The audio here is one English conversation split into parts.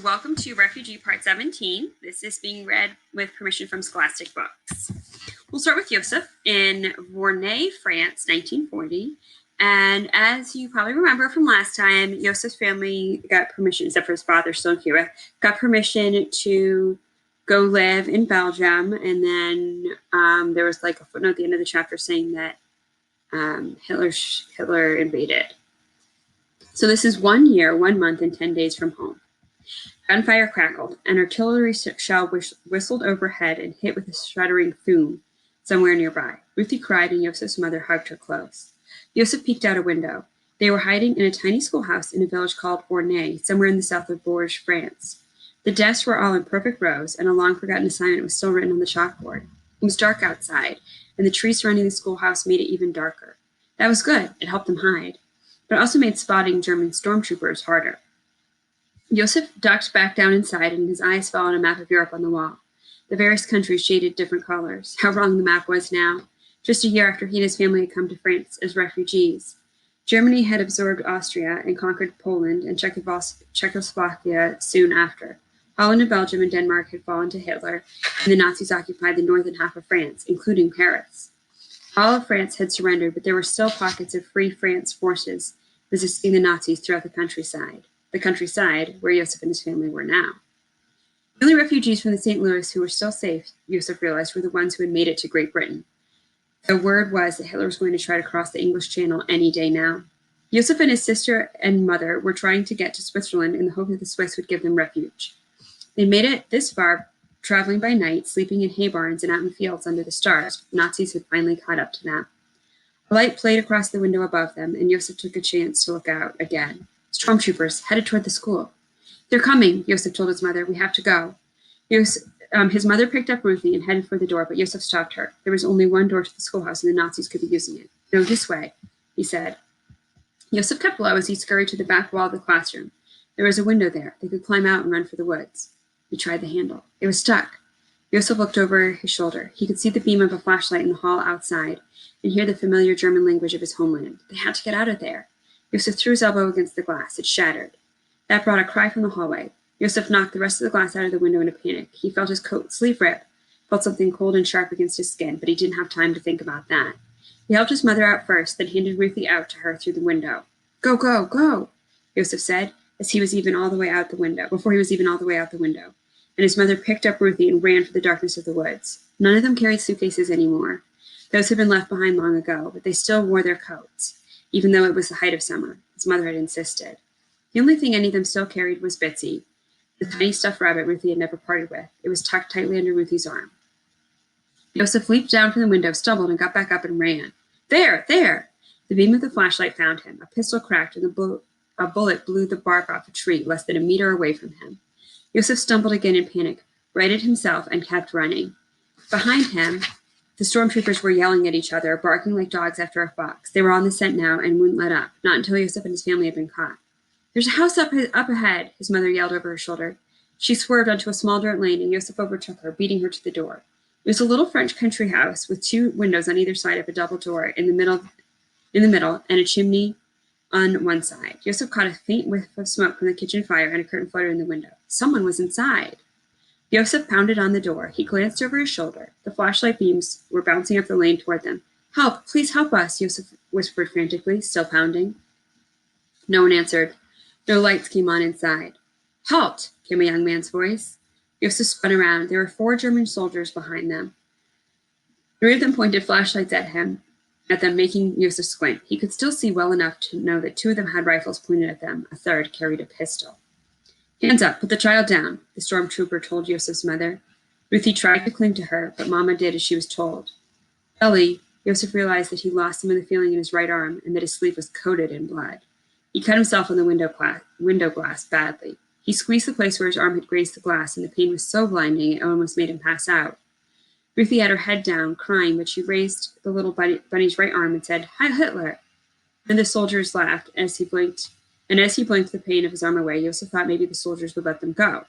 Welcome to Refugee Part 17. This is being read with permission from Scholastic Books. We'll start with Joseph in Vournay, France, 1940. And as you probably remember from last time, Joseph's family got permission, except for his father still in Cuba, got permission to go live in Belgium. And then there was like a footnote at the end of the chapter saying that Hitler invaded. So this is 1 year, 1 month, and 10 days from home. Gunfire crackled. An artillery shell whistled overhead and hit with a shuddering thum somewhere nearby. Ruthie cried, and Joseph's mother hugged her close. Joseph peeked out a window. They were hiding in a tiny schoolhouse in a village called Vournay, somewhere in the south of Bourges, France. The desks were all in perfect rows, and a long-forgotten assignment was still written on the chalkboard. It was dark outside, and the trees surrounding the schoolhouse made it even darker. That was good. It helped them hide. But it also made spotting German stormtroopers harder. Joseph ducked back down inside, and his eyes fell on a map of Europe on the wall. The various countries shaded different colors. How wrong the map was now. Just a year after he and his family had come to France as refugees. Germany had absorbed Austria and conquered Poland and Czechoslovakia soon after. Holland and Belgium and Denmark had fallen to Hitler, and the Nazis occupied the northern half of France, including Paris. All of France had surrendered, but there were still pockets of Free France forces resisting the Nazis throughout the countryside where Joseph and his family were now. The only refugees from the St. Louis who were still safe, Joseph realized, were the ones who had made it to Great Britain. The word was that Hitler was going to try to cross the English Channel any day now. Joseph and his sister and mother were trying to get to Switzerland in the hope that the Swiss would give them refuge. They made it this far, traveling by night, sleeping in hay barns and out in fields under the stars. Nazis had finally caught up to them. A light played across the window above them, and Joseph took a chance to look out again. Stormtroopers headed toward the school. They're coming, Joseph told his mother. We have to go. His mother picked up Ruthie and headed for the door, but Joseph stopped her. There was only one door to the schoolhouse, and the Nazis could be using it. No, this way, he said. Joseph kept low as he scurried to the back wall of the classroom. There was a window there. They could climb out and run for the woods. He tried the handle. It was stuck. Joseph looked over his shoulder. He could see the beam of a flashlight in the hall outside and hear the familiar German language of his homeland. They had to get out of there. Joseph threw his elbow against the glass. It shattered. That brought a cry from the hallway. Joseph knocked the rest of the glass out of the window in a panic. He felt his coat sleeve rip, felt something cold and sharp against his skin, but he didn't have time to think about that. He helped his mother out first, then handed Ruthie out to her through the window. Go, go, go, Joseph said, before he was even all the way out the window. And his mother picked up Ruthie and ran for the darkness of the woods. None of them carried suitcases anymore. Those had been left behind long ago, but they still wore their coats, even though it was the height of summer. His mother had insisted. The only thing any of them still carried was Bitsy, the tiny stuffed rabbit Ruthie had never parted with. It was tucked tightly under Ruthie's arm. Joseph leaped down from the window, stumbled, and got back up and ran. There, there! The beam of the flashlight found him. A pistol cracked, and a bullet blew the bark off a tree less than a meter away from him. Joseph stumbled again in panic, righted himself, and kept running. Behind him, the stormtroopers were yelling at each other, barking like dogs after a fox. They were on the scent now and wouldn't let up, not until Joseph and his family had been caught. There's a house up ahead, his mother yelled over her shoulder. She swerved onto a small dirt lane, and Joseph overtook her, beating her to the door. It was a little French country house with 2 windows on either side of a double door in the middle, and a chimney on one side. Joseph caught a faint whiff of smoke from the kitchen fire, and a curtain fluttered in the window. Someone was inside. Joseph pounded on the door. He glanced over his shoulder. The flashlight beams were bouncing up the lane toward them. Help! Please help us, Joseph whispered frantically, still pounding. No one answered. No lights came on inside. Halt! Came a young man's voice. Joseph spun around. There were 4 German soldiers behind them. 3 of them pointed flashlights at them, making Joseph squint. He could still see well enough to know that 2 of them had rifles pointed at them. A third carried a pistol. Hands up, put the child down, the stormtrooper told Joseph's mother. Ruthie tried to cling to her, but Mama did as she was told. Dully, Joseph realized that he lost some of the feeling in his right arm and that his sleeve was coated in blood. He cut himself on the window glass badly. He squeezed the place where his arm had grazed the glass, and the pain was so blinding it almost made him pass out. Ruthie had her head down, crying, but she raised the little bunny's right arm and said, Heil Hitler! And the soldiers laughed as he blinked. And as he blinked the pain of his arm away, Joseph thought maybe the soldiers would let them go.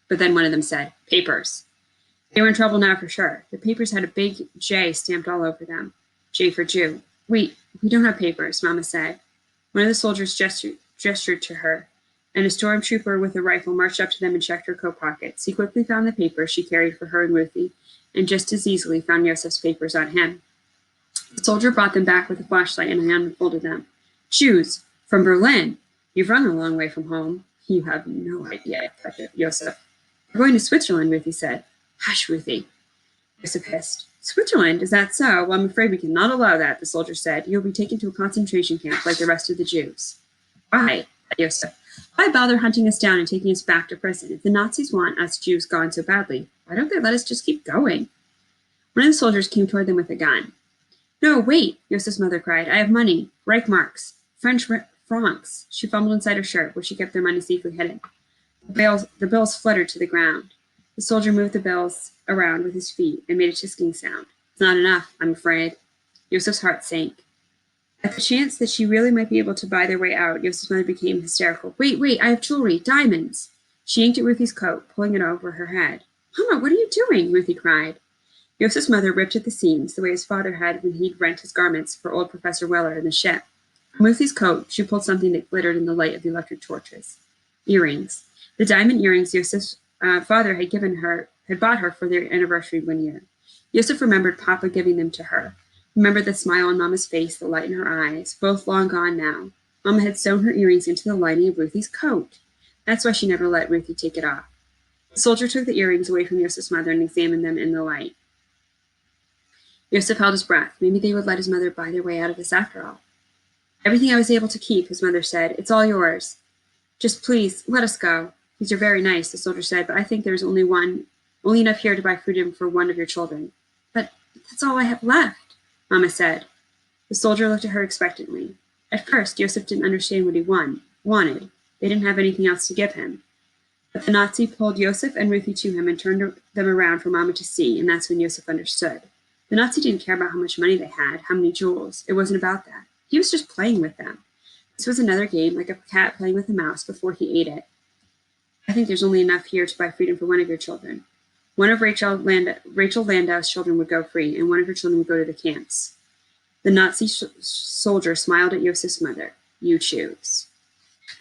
But then one of them said, Papers. They were in trouble now for sure. The papers had a big J stamped all over them. J for Jew. We don't have papers, Mama said. One of the soldiers gestured to her. and a stormtrooper with a rifle marched up to them and checked her coat pockets. He quickly found the papers she carried for her and Ruthie, and just as easily found Yosef's papers on him. The soldier brought them back with a flashlight and unfolded them. Jews from Berlin. You've run a long way from home. You have no idea, Yosef. We're going to Switzerland, Ruthie said. Hush, Ruthie, Yosef hissed. Switzerland, is that so? Well, I'm afraid we cannot allow that, the soldier said. You'll be taken to a concentration camp like the rest of the Jews. Why? Yosef. Why bother hunting us down and taking us back to prison? If the Nazis want us Jews gone so badly, why don't they let us just keep going? One of the soldiers came toward them with a gun. No, wait, Yosef's mother cried. I have money. Reichmarks. French francs. She fumbled inside her shirt, where she kept their money safely hidden. The bills fluttered to the ground. The soldier moved the bills around with his feet and made a tisking sound. It's not enough, I'm afraid. Yosef's heart sank. At the chance that she really might be able to buy their way out, Yosef's mother became hysterical. Wait, I have jewelry, diamonds. She yanked at Ruthie's coat, pulling it over her head. Mama, what are you doing? Ruthie cried. Yosef's mother ripped at the seams, the way his father had when he'd rent his garments for old Professor Weller in the ship. From Ruthie's coat, she pulled something that glittered in the light of the electric torches. Earrings. The diamond earrings Yosef's father had bought her for their anniversary one year. Yosef remembered Papa giving them to her. Remembered the smile on Mama's face, the light in her eyes, both long gone now. Mama had sewn her earrings into the lining of Ruthie's coat. That's why she never let Ruthie take it off. The soldier took the earrings away from Yosef's mother and examined them in the light. Yosef held his breath. Maybe they would let his mother buy their way out of this after all. Everything I was able to keep, his mother said. It's all yours. Just please, let us go. These are very nice, the soldier said, but I think there's only enough here to buy freedom for one of your children. But that's all I have left, Mama said. The soldier looked at her expectantly. At first, Yosef didn't understand what he wanted. They didn't have anything else to give him. But the Nazi pulled Yosef and Ruthie to him and turned them around for Mama to see, and that's when Yosef understood. The Nazi didn't care about how much money they had, how many jewels. It wasn't about that. He was just playing with them. This was another game, like a cat playing with a mouse before he ate it. I think there's only enough here to buy freedom for one of your children. One of Rachel Landau's children would go free, and one of her children would go to the camps. The Nazi soldier smiled at Yosef's mother. You choose.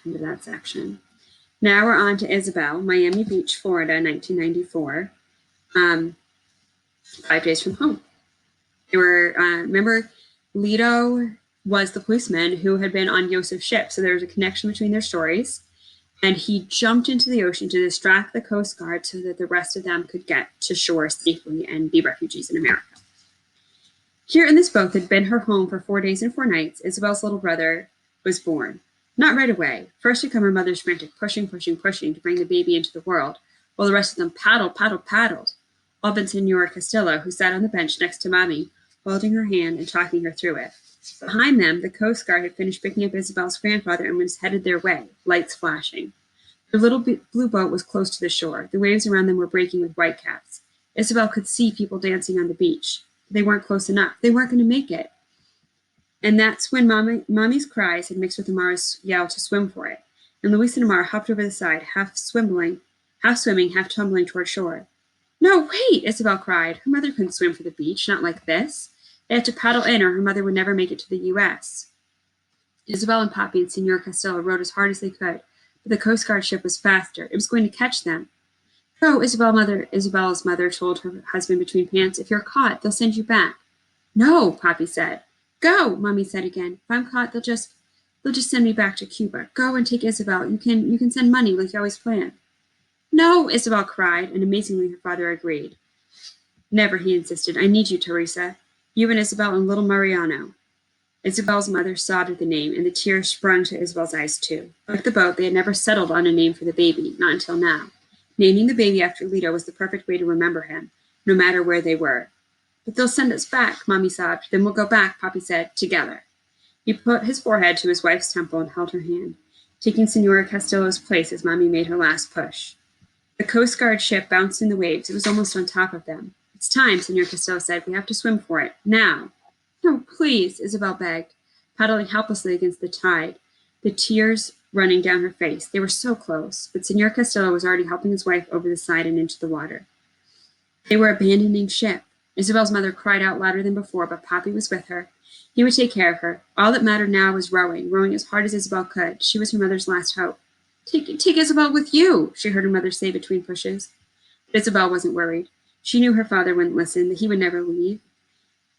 Into that section. Now we're on to Isabel, Miami Beach, Florida, 1994. 5 days from home. They were, remember, Lito was the policeman who had been on Yosef's ship, so there was a connection between their stories. And he jumped into the ocean to distract the Coast Guard so that the rest of them could get to shore safely and be refugees in America. Here in this boat that had been her home for 4 days and 4 nights, Isabel's little brother was born. Not right away. First had come her mother's frantic pushing to bring the baby into the world, while the rest of them paddled. All but Senora Castillo, who sat on the bench next to Mommy, holding her hand and talking her through it. Behind them, the Coast Guard had finished picking up Isabel's grandfather and was headed their way, lights flashing. Their little blue boat was close to the shore. The waves around them were breaking with whitecaps. Isabel could see people dancing on the beach. They weren't close enough. They weren't going to make it. And that's when Mommy's cries had mixed with Amara's yell to swim for it. And Luis and Amara hopped over the side, half swimming, half tumbling toward shore. No, wait, Isabel cried. Her mother couldn't swim for the beach, not like this. They had to paddle in or her mother would never make it to the U.S. Isabel and Poppy and Senor Castillo rowed as hard as they could, but the Coast Guard ship was faster. It was going to catch them. Go, Isabel's mother told her husband between pants. If you're caught, they'll send you back. No, Poppy said. Go, Mommy said again. If I'm caught, they'll just send me back to Cuba. Go and take Isabel. You can send money like you always planned. No, Isabel cried, and amazingly her father agreed. Never, he insisted. I need you, Teresa. You and Isabel and little Mariano. Isabel's mother sobbed at the name, and the tears sprung to Isabel's eyes too. Like the boat, they had never settled on a name for the baby, not until now. Naming the baby after Lito was the perfect way to remember him, no matter where they were. But they'll send us back, Mommy sobbed. Then we'll go back, Poppy said, together. He put his forehead to his wife's temple and held her hand, taking Senora Castillo's place as Mommy made her last push. The Coast Guard ship bounced in the waves. It was almost on top of them. It's time, Senor Castillo said. We have to swim for it. Now. No, please, Isabel begged, paddling helplessly against the tide, the tears running down her face. They were so close, but Senor Castillo was already helping his wife over the side and into the water. They were abandoning ship. Isabel's mother cried out louder than before, but Poppy was with her. He would take care of her. All that mattered now was rowing as hard as Isabel could. She was her mother's last hope. Take Isabel with you, she heard her mother say between pushes. But Isabel wasn't worried. She knew her father wouldn't listen, that he would never leave.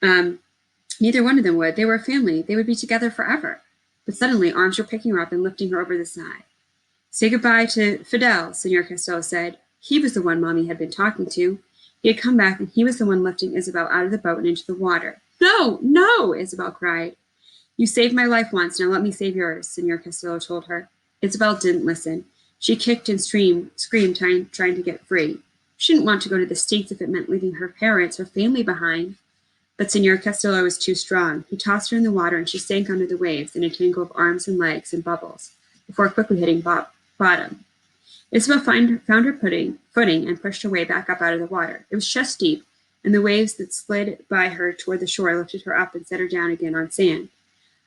Neither one of them would. They were a family. They would be together forever. But suddenly, arms were picking her up and lifting her over the side. Say goodbye to Fidel, Senor Costello said. He was the one Mommy had been talking to. He had come back, and he was the one lifting Isabel out of the boat and into the water. No, no, Isabel cried. You saved my life once, now let me save yours, Senor Costello told her. Isabel didn't listen. She kicked and screamed, trying to get free. She didn't want to go to the States if it meant leaving her parents, her family behind. But Senor Costello was too strong. He tossed her in the water, and she sank under the waves in a tangle of arms and legs and bubbles, before quickly hitting bottom. Isabel found her footing and pushed her way back up out of the water. It was chest deep, and the waves that slid by her toward the shore lifted her up and set her down again on sand.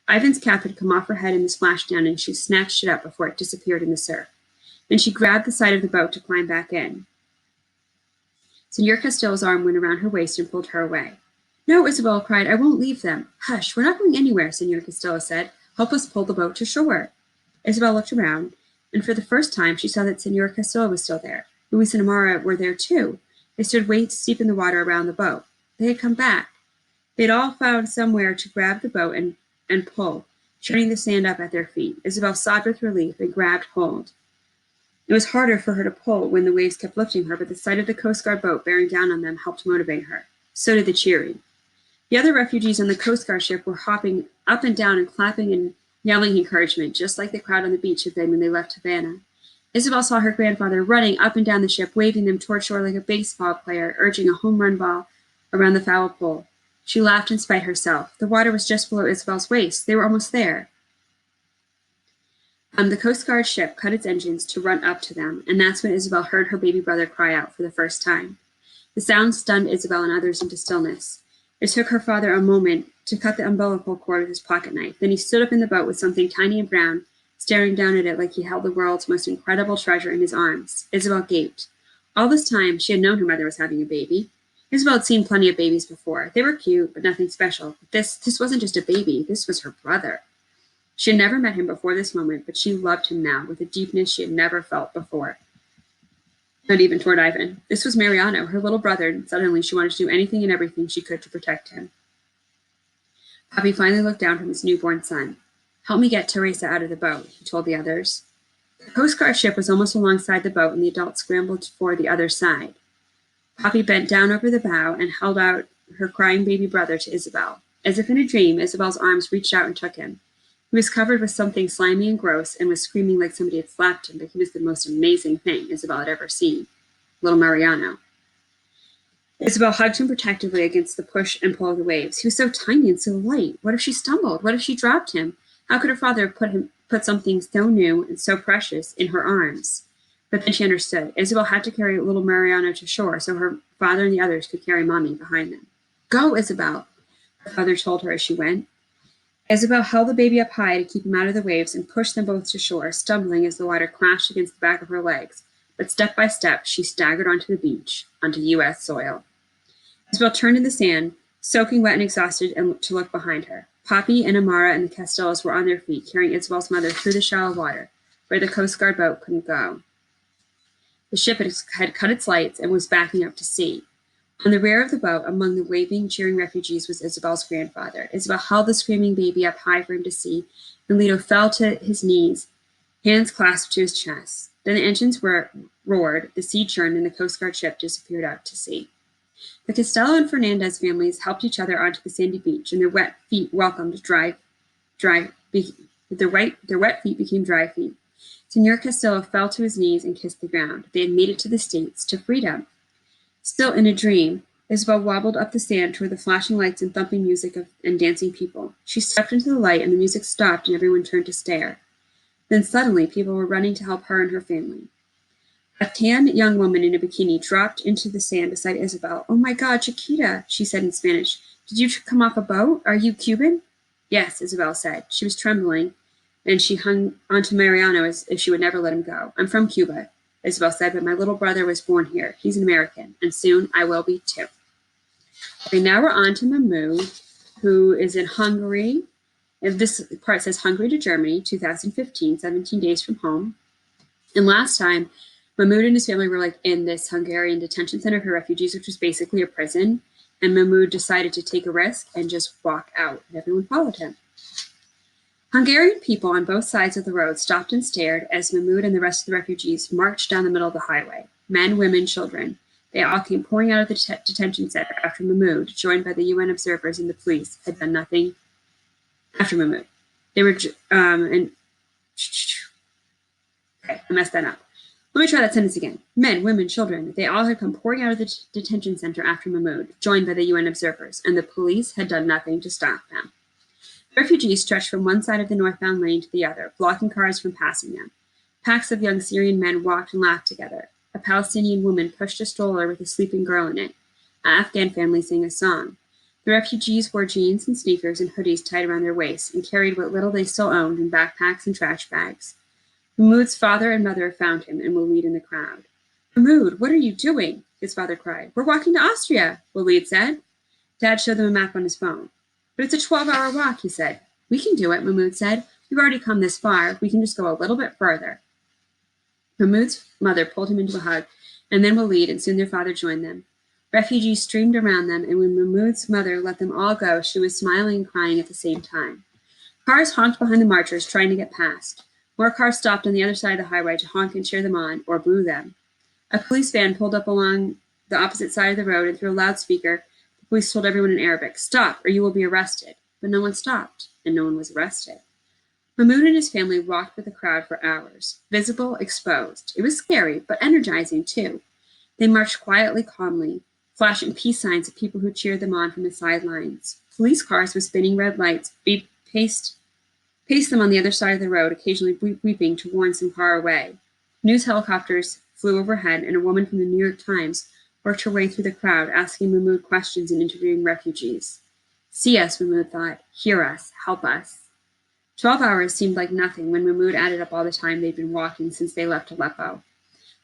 Ivan's cap had come off her head in the splashdown, and she snatched it up before it disappeared in the surf. Then she grabbed the side of the boat to climb back in. Senor Costello's arm went around her waist and pulled her away. No, Isabel cried, I won't leave them. Hush, we're not going anywhere, Senor Costello said. Help us pull the boat to shore. Isabel looked around, and for the first time she saw that Senor Costello was still there. Luis and Amara were there too. They stood waist deep in the water around the boat. They had come back. They'd all found somewhere to grab the boat and pull, churning the sand up at their feet. Isabel sobbed with relief and grabbed hold. It was harder for her to pull when the waves kept lifting her, but the sight of the Coast Guard boat bearing down on them helped motivate her. So did the cheering. The other refugees on the Coast Guard ship were hopping up and down and clapping and yelling encouragement, just like the crowd on the beach had been when they left Havana. Isabel saw her grandfather running up and down the ship, waving them toward shore like a baseball player, urging a home run ball around the foul pole. She laughed in spite herself. The water was just below Isabel's waist. They were almost there. The Coast Guard ship cut its engines to run up to them, and that's when Isabel heard her baby brother cry out for the first time. The sound stunned Isabel and others into stillness. It took her father a moment to cut the umbilical cord with his pocket knife. Then he stood up in the boat with something tiny and brown, staring down at it like he held the world's most incredible treasure in his arms. Isabel gaped. All this time, she had known her mother was having a baby. Isabel had seen plenty of babies before. They were cute, but nothing special. But this wasn't just a baby. This was her brother. She had never met him before this moment, but she loved him now with a deepness she had never felt before. Not even toward Ivan. This was Mariano, her little brother, and suddenly she wanted to do anything and everything she could to protect him. Papi finally looked down from his newborn son. Help me get Teresa out of the boat, he told the others. The Coast Guard ship was almost alongside the boat, and the adults scrambled for the other side. Papi bent down over the bow and held out her crying baby brother to Isabel. As if in a dream, Isabel's arms reached out and took him. He was covered with something slimy and gross and was screaming like somebody had slapped him, but he was the most amazing thing Isabel had ever seen. Little Mariano. Isabel hugged him protectively against the push and pull of the waves. He was so tiny and so light. What if she stumbled? What if she dropped him? How could her father have put something so new and so precious in her arms? But then she understood. Isabel had to carry little Mariano to shore so her father and the others could carry Mommy behind them. Go, Isabel, her father told her as she went. Isabel held the baby up high to keep him out of the waves and pushed them both to shore, stumbling as the water crashed against the back of her legs. But step by step, she staggered onto the beach, onto U.S. soil. Isabel turned in the sand, soaking wet and exhausted, and to look behind her. Papi and Amara and the Castellos were on their feet, carrying Isabel's mother through the shallow water, where the Coast Guard boat couldn't go. The ship had cut its lights and was backing up to sea. On the rear of the boat, among the waving, cheering refugees, was Isabel's grandfather. Isabel held the screaming baby up high for him to see, and Lito fell to his knees, hands clasped to his chest. Then the engines roared, the sea churned, and the Coast Guard ship disappeared out to sea. The Costello and Fernandez families helped each other onto the sandy beach, and their wet feet welcomed their wet feet became dry feet. Senor Costello fell to his knees and kissed the ground. They had made it to the States, to freedom. Still in a dream, Isabel wobbled up the sand toward the flashing lights and thumping music and dancing people. She stepped into the light, and the music stopped, and everyone turned to stare. Then suddenly, people were running to help her and her family. A tan young woman in a bikini dropped into the sand beside Isabel. Oh my God, Chiquita, she said in Spanish. Did you come off a boat? Are you Cuban? Yes, Isabel said. She was trembling, and she hung onto Mariano as if she would never let him go. I'm from Cuba, Isabel said, but my little brother was born here. He's an American, and soon I will be too. Okay, now we're on to Mamu, who is in Hungary. And this part says Hungary to Germany, 2015, 17 days from home. And last time, Mahmoud and his family were like in this Hungarian detention center for refugees, which was basically a prison. And Mahmoud decided to take a risk and just walk out, and everyone followed him. Hungarian people on both sides of the road stopped and stared as Mahmoud and the rest of the refugees marched down the middle of the highway. Men, women, children. They all came pouring out of the detention center after Mahmoud, joined by the UN observers and the police, had done nothing after Mahmoud. They were, okay, I messed that up. Let me try that sentence again. Men, women, children, they all had come pouring out of the detention center after Mahmoud, joined by the UN observers, and the police had done nothing to stop them. The refugees stretched from one side of the northbound lane to the other, blocking cars from passing them. Packs of young Syrian men walked and laughed together. A Palestinian woman pushed a stroller with a sleeping girl in it. An Afghan family sang a song. The refugees wore jeans and sneakers and hoodies tied around their waists and carried what little they still owned in backpacks and trash bags. Mahmoud's father and mother found him and Walid in the crowd. Mahmoud, what are you doing? His father cried. We're walking to Austria, Walid said. Dad showed them a map on his phone. But it's a 12-hour walk, he said. We can do it, Mahmoud said. We've already come this far. We can just go a little bit further. Mahmoud's mother pulled him into a hug, and then Walid, and soon their father joined them. Refugees streamed around them, and when Mahmoud's mother let them all go, she was smiling and crying at the same time. Cars honked behind the marchers, trying to get past. More cars stopped on the other side of the highway to honk and cheer them on, or boo them. A police van pulled up along the opposite side of the road, and through a loudspeaker, the police told everyone in Arabic, "Stop, or you will be arrested." But no one stopped, and no one was arrested. Mahmoud and his family walked with the crowd for hours, visible, exposed. It was scary, but energizing too. They marched quietly, calmly, flashing peace signs at people who cheered them on from the sidelines. Police cars with spinning red lights paced them on the other side of the road, occasionally weeping to warn some far away. News helicopters flew overhead, and a woman from the New York Times worked her way through the crowd, asking Mahmoud questions and interviewing refugees. See us, Mahmoud thought. Hear us. Help us. 12 hours seemed like nothing when Mahmoud added up all the time they'd been walking since they left Aleppo.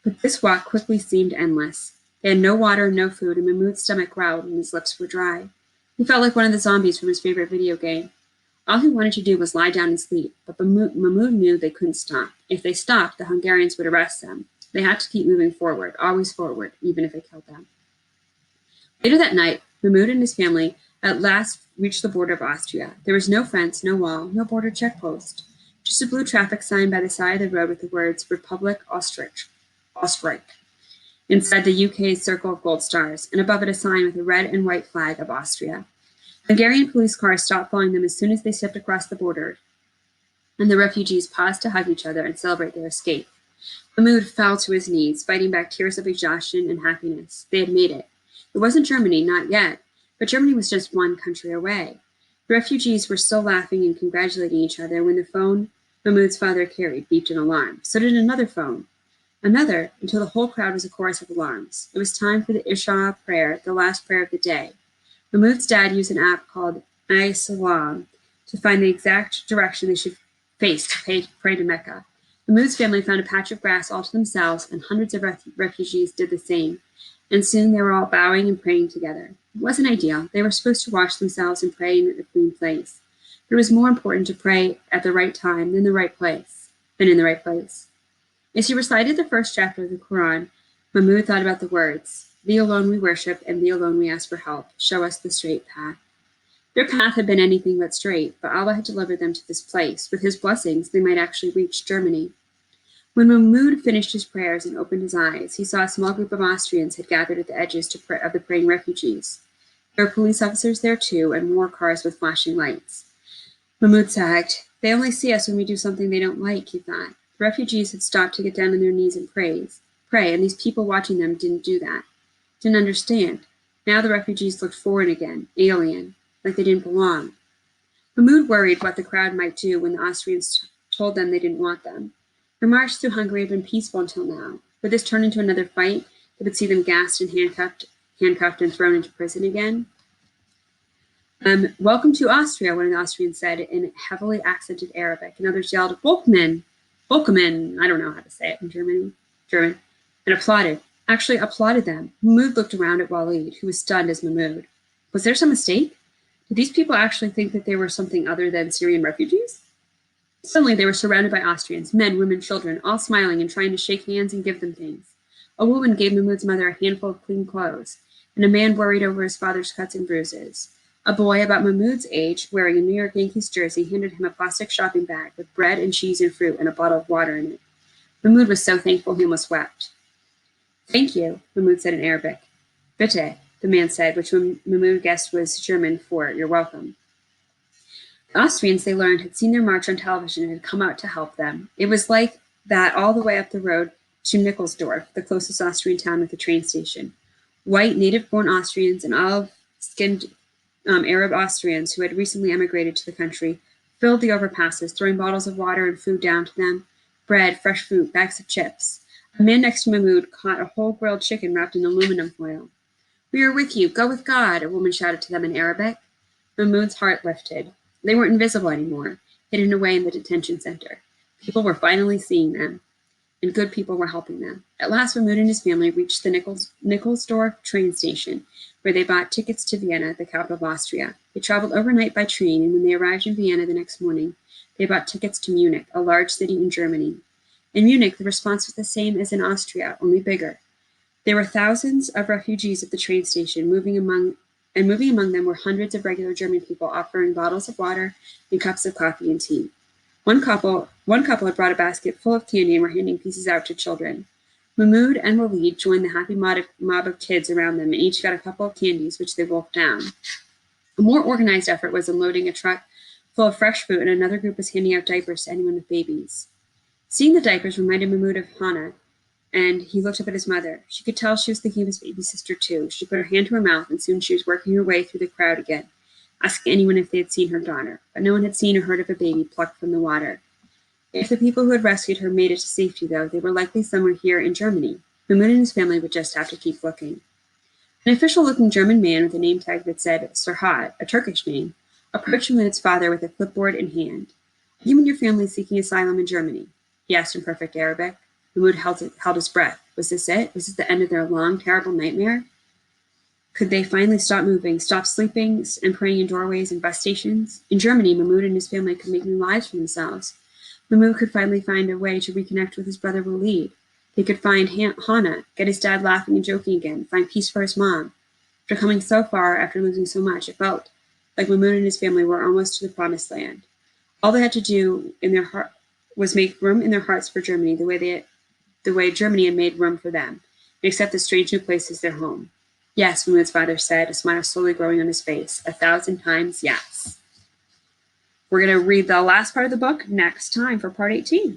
But this walk quickly seemed endless. They had no water, no food, and Mahmoud's stomach growled and his lips were dry. He felt like one of the zombies from his favorite video game. All he wanted to do was lie down and sleep, but Mahmoud knew they couldn't stop. If they stopped, the Hungarians would arrest them. They had to keep moving forward, always forward, even if it killed them. Later that night, Mahmoud and his family at last reached the border of Austria. There was no fence, no wall, no border checkpost. Just a blue traffic sign by the side of the road with the words Republic Österreich inside the UK's circle of gold stars, and above it a sign with a red and white flag of Austria. Hungarian police cars stopped following them as soon as they stepped across the border, and the refugees paused to hug each other and celebrate their escape. Mahmoud fell to his knees, fighting back tears of exhaustion and happiness. They had made it. It wasn't Germany, not yet, but Germany was just one country away. The refugees were still laughing and congratulating each other when the phone Mahmoud's father carried beeped an alarm. So did another phone. Another, until the whole crowd was a chorus of alarms. It was time for the Isha prayer, the last prayer of the day. Mahmoud's dad used an app called iSalam to find the exact direction they should face to pray to Mecca. Mahmoud's family found a patch of grass all to themselves, and hundreds of refugees did the same. And soon they were all bowing and praying together. It wasn't ideal. They were supposed to wash themselves and pray in a clean place. But it was more important to pray at the right time than in the right place. As he recited the first chapter of the Quran, Mahmoud thought about the words, "Thee alone we worship, and thee alone we ask for help. Show us the straight path." Their path had been anything but straight, but Allah had delivered them to this place. With his blessings, they might actually reach Germany. When Mahmoud finished his prayers and opened his eyes, he saw a small group of Austrians had gathered at the edges of the praying refugees. There were police officers there too, and more cars with flashing lights. Mahmoud sagged. They only see us when we do something they don't like, he thought. The refugees had stopped to get down on their knees and pray, and these people watching them didn't do that. Didn't understand. Now the refugees looked foreign again, alien, like they didn't belong. Mahmoud worried what the crowd might do when the Austrians told them they didn't want them. Their march through Hungary had been peaceful until now. Would this turn into another fight that would see them gassed and handcuffed and thrown into prison again? Welcome to Austria, one of the Austrians said in heavily accented Arabic, and others yelled, Volkmann, I don't know how to say it in German, and applauded. Actually applauded them. Mahmoud looked around at Walid, who was stunned as Mahmoud. Was there some mistake? Did these people actually think that they were something other than Syrian refugees? Suddenly they were surrounded by Austrians, men, women, children, all smiling and trying to shake hands and give them things. A woman gave Mahmoud's mother a handful of clean clothes, and a man worried over his father's cuts and bruises. A boy about Mahmoud's age, wearing a New York Yankees jersey, handed him a plastic shopping bag with bread and cheese and fruit and a bottle of water in it. Mahmoud was so thankful he almost wept. Thank you, Mahmoud said in Arabic. Bitte, the man said, which Mahmoud guessed was German for you're welcome. The Austrians, they learned, had seen their march on television and had come out to help them. It was like that all the way up the road to Nickelsdorf, the closest Austrian town with a train station. White, native-born Austrians and olive-skinned Arab Austrians who had recently emigrated to the country filled the overpasses, throwing bottles of water and food down to them, bread, fresh fruit, bags of chips. A man next to Mahmoud caught a whole grilled chicken wrapped in aluminum foil. We are with you. Go with God, a woman shouted to them in Arabic. Mahmoud's heart lifted. They weren't invisible anymore, hidden away in the detention center. People were finally seeing them, and good people were helping them. At last, Mahmoud and his family reached the Nickelsdorf train station, where they bought tickets to Vienna, the capital of Austria. They traveled overnight by train, and when they arrived in Vienna the next morning, they bought tickets to Munich, a large city in Germany. In Munich, the response was the same as in Austria, only bigger. There were thousands of refugees at the train station, moving among them were hundreds of regular German people offering bottles of water and cups of coffee and tea. One couple had brought a basket full of candy and were handing pieces out to children. Mahmoud and Walid joined the happy mob of kids around them and each got a couple of candies, which they wolfed down. A more organized effort was unloading a truck full of fresh fruit, and another group was handing out diapers to anyone with babies. Seeing the diapers reminded Mahmoud of Hannah, and he looked up at his mother. She could tell she was thinking of his baby sister too. She put her hand to her mouth, and soon she was working her way through the crowd again, asking anyone if they had seen her daughter. But no one had seen or heard of a baby plucked from the water. If the people who had rescued her made it to safety, though, they were likely somewhere here in Germany. Mahmoud and his family would just have to keep looking. An official-looking German man with a name tag that said Serhat, a Turkish name, approached Mahmoud's father with a clipboard in hand. Are you and your family seeking asylum in Germany? He asked in perfect Arabic. Mahmoud held his breath. Was this it? Was this the end of their long, terrible nightmare? Could they finally stop moving, stop sleeping and praying in doorways and bus stations? In Germany, Mahmoud and his family could make new lives for themselves. Mahmoud could finally find a way to reconnect with his brother Walid. He could find Hannah, get his dad laughing and joking again, find peace for his mom. After coming so far, after losing so much, it felt like Mahmoud and his family were almost to the promised land. All they had to do in their heart was make room in their hearts for Germany the way Germany had made room for them, and accept this strange new place as their home. Yes, Mahmoud's father said, a smile slowly growing on his face. 1,000 times yes. We're going to read the last part of the book next time for part 18.